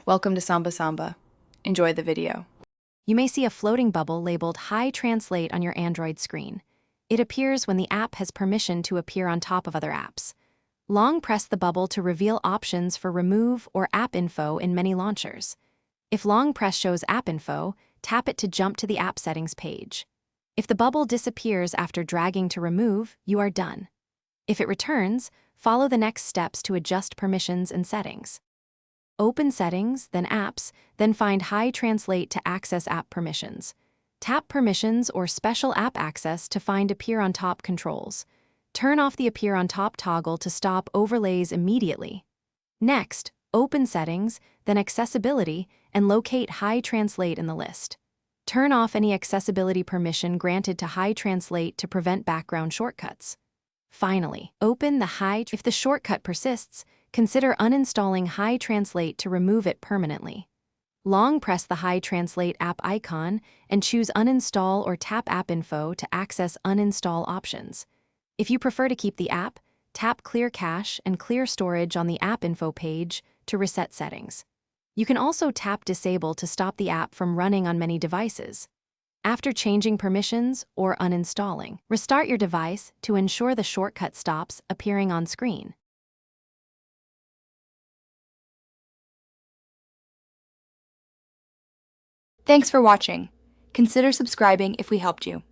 Welcome to Samba Samba. Enjoy the video. You may see a floating bubble labeled High Translate on your Android screen. It appears when the app has permission to appear on top of other apps. Long press the bubble to reveal options for remove or app info in many launchers. If long press shows app info, tap it to jump to the app settings page. If the bubble disappears after dragging to remove, you are done. If it returns, follow the next steps to adjust permissions and settings. Open Settings, then Apps, then find High Translate to access app permissions. Tap Permissions or Special App Access to find Appear on Top controls. Turn off the Appear on Top toggle to stop overlays immediately. Next, open Settings, then Accessibility, and locate High Translate in the list. Turn off any accessibility permission granted to High Translate to prevent background shortcuts. Finally, open the If the shortcut persists, consider uninstalling High Translate to remove it permanently. Long press the High Translate app icon and choose Uninstall or tap App Info to access uninstall options. If you prefer to keep the app, tap Clear Cache and Clear Storage on the App Info page to reset settings. You can also tap Disable to stop the app from running on many devices. After changing permissions or uninstalling, restart your device to ensure the shortcut stops appearing on screen. Thanks for watching. Consider subscribing if we helped you.